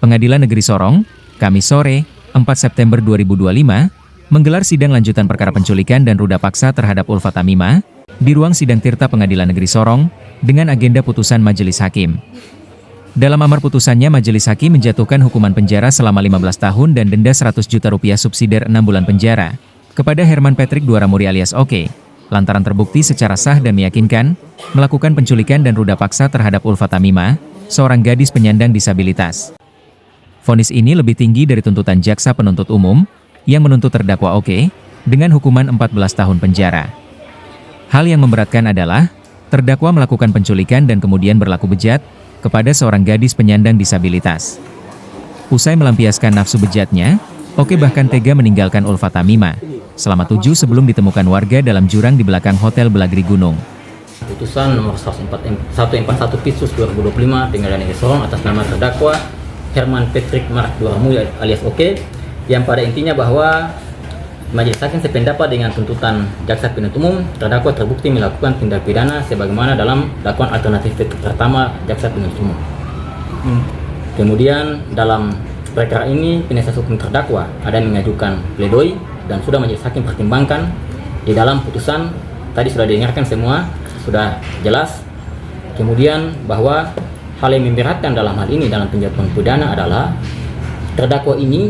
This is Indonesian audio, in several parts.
Pengadilan Negeri Sorong, Kamis sore, 4 September 2025, menggelar sidang lanjutan perkara penculikan dan ruda paksa terhadap Ulfa Tamimah di ruang sidang Tirta Pengadilan Negeri Sorong dengan agenda putusan majelis hakim. Dalam amar putusannya, majelis hakim menjatuhkan hukuman penjara selama 15 tahun dan denda 100 juta rupiah subsidiar 6 bulan penjara kepada Herman Patrick Duaramuri alias Oke, lantaran terbukti secara sah dan meyakinkan melakukan penculikan dan ruda paksa terhadap Ulfa Tamimah, seorang gadis penyandang disabilitas. Vonis ini lebih tinggi dari tuntutan jaksa penuntut umum yang menuntut terdakwa Oke dengan hukuman 14 tahun penjara. Hal yang memberatkan adalah terdakwa melakukan penculikan dan kemudian berlaku bejat kepada seorang gadis penyandang disabilitas. Usai melampiaskan nafsu bejatnya, Oke bahkan tega meninggalkan Ulfa Tamimah selama 7 sebelum ditemukan warga dalam jurang di belakang Hotel Belagri Gunung. Putusan nomor 141 Pisus 2025 Pengadilan Negeri Sorong atas nama terdakwa Herman Patrick Mark Duaramuri alias Oke, yang pada intinya bahwa majelis hakim sependapat dengan tuntutan jaksa penuntut umum, terdakwa terbukti melakukan tindak pidana sebagaimana dalam dakwaan alternatif pertama jaksa penuntut umum. Kemudian dalam perkara ini penasihat hukum terdakwa ada yang mengajukan pledoi dan sudah majelis hakim pertimbangkan di dalam putusan. Tadi sudah didengarkan semua, sudah jelas. Kemudian bahwa hal yang memberatkan dalam hal ini dalam penjatuhan pidana adalah terdakwa ini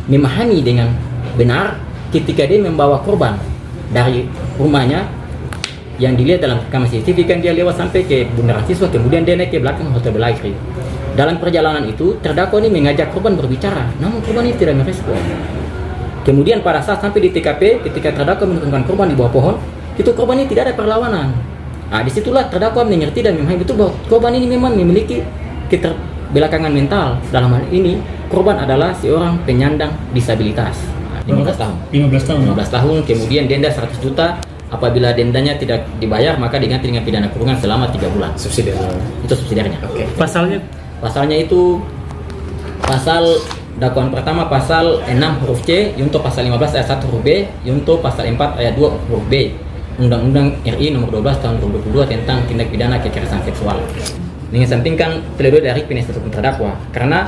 memahami dengan benar ketika dia membawa korban dari rumahnya yang dilihat dalam rekaman CCTV, kan dia lewat sampai ke bundaran siswa, kemudian dia naik ke belakang Hotel Belagri. Dalam perjalanan itu terdakwa ini mengajak korban berbicara, namun korban ini tidak merespon. Kemudian pada saat sampai di TKP, ketika terdakwa menemukan korban di bawah pohon, itu korban ini tidak ada perlawanan. Nah, disitulah terdakwa mengerti dan memahami betul bahwa korban ini memang memiliki keterbelakangan mental. Dalam hal ini, korban adalah seorang penyandang disabilitas. 15 tahun. 15 tahun, kemudian denda 100 juta. Apabila dendanya tidak dibayar, maka diganti dengan pidana kurungan selama 3 bulan. Subsidiar. Itu subsidiarnya. Oke. Pasalnya itu pasal dakwaan pertama pasal 6 huruf C, Yunto pasal 15 ayat 1 huruf B, Yunto pasal 4 ayat 2 huruf B. Undang-Undang RI nomor 12 tahun 2022 tentang tindak pidana kekerasan seksual. Mengesampingkan pledoi dari penasihat hukum terdakwa, karena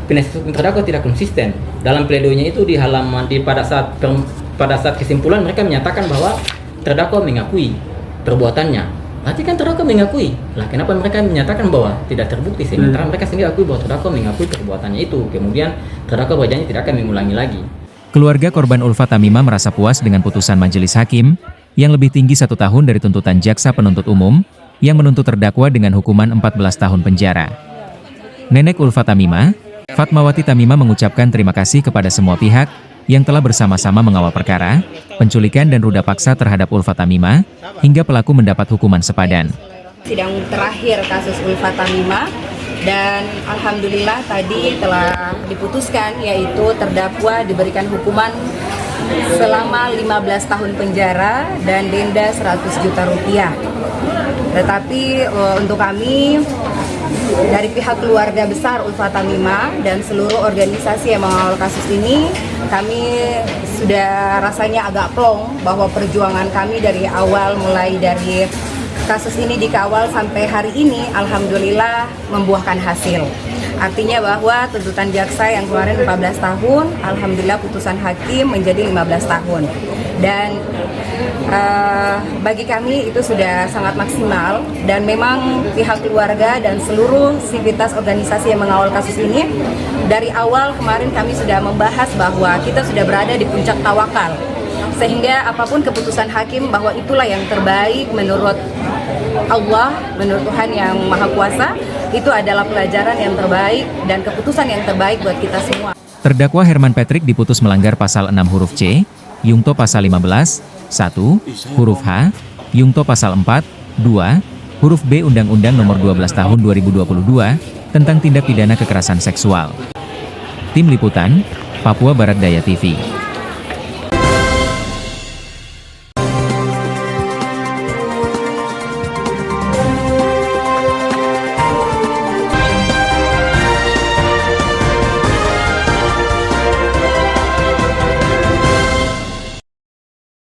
penasihat hukum terdakwa tidak konsisten dalam pledoinya itu di halaman pada saat kesimpulan mereka menyatakan bahwa terdakwa mengakui perbuatannya. Berarti kan terdakwa mengakui. Lah kenapa mereka menyatakan bahwa tidak terbukti, sementara mereka sendiri akui bahwa terdakwa mengakui perbuatannya itu. Kemudian terdakwa berjanji tidak akan mengulangi lagi. Keluarga korban Ulfa Tamimah merasa puas dengan putusan majelis hakim yang lebih tinggi 1 tahun dari tuntutan jaksa penuntut umum yang menuntut terdakwa dengan hukuman 14 tahun penjara. Nenek Ulfa Tamimah, Fatmawati Tamimah, mengucapkan terima kasih kepada semua pihak yang telah bersama-sama mengawal perkara, penculikan dan ruda paksa terhadap Ulfa Tamimah, hingga pelaku mendapat hukuman sepadan. Sidang terakhir kasus Ulfa Tamimah, dan alhamdulillah tadi telah diputuskan yaitu terdakwa diberikan hukuman selama 15 tahun penjara dan denda 100 juta rupiah. Tetapi untuk kami dari pihak keluarga besar Ulfa Tamimah dan seluruh organisasi yang mengawal kasus ini, kami sudah rasanya agak plong bahwa perjuangan kami dari awal, mulai dari kasus ini dikawal sampai hari ini, alhamdulillah membuahkan hasil. Artinya bahwa tuntutan jaksa yang kemarin 14 tahun, alhamdulillah putusan hakim menjadi 15 tahun. Dan bagi kami itu sudah sangat maksimal, dan memang pihak keluarga dan seluruh sivitas organisasi yang mengawal kasus ini, dari awal kemarin kami sudah membahas bahwa kita sudah berada di puncak tawakal. Sehingga apapun keputusan hakim bahwa itulah yang terbaik menurut Allah, menurut Tuhan yang Maha Kuasa, itu adalah pelajaran yang terbaik dan keputusan yang terbaik buat kita semua. Terdakwa Herman Patrick diputus melanggar pasal 6 huruf C, Yungto pasal 15, 1, huruf H, Yungto pasal 4, 2, huruf B Undang-Undang nomor 12 tahun 2022 tentang tindak pidana kekerasan seksual. Tim Liputan, Papua Barat Daya TV.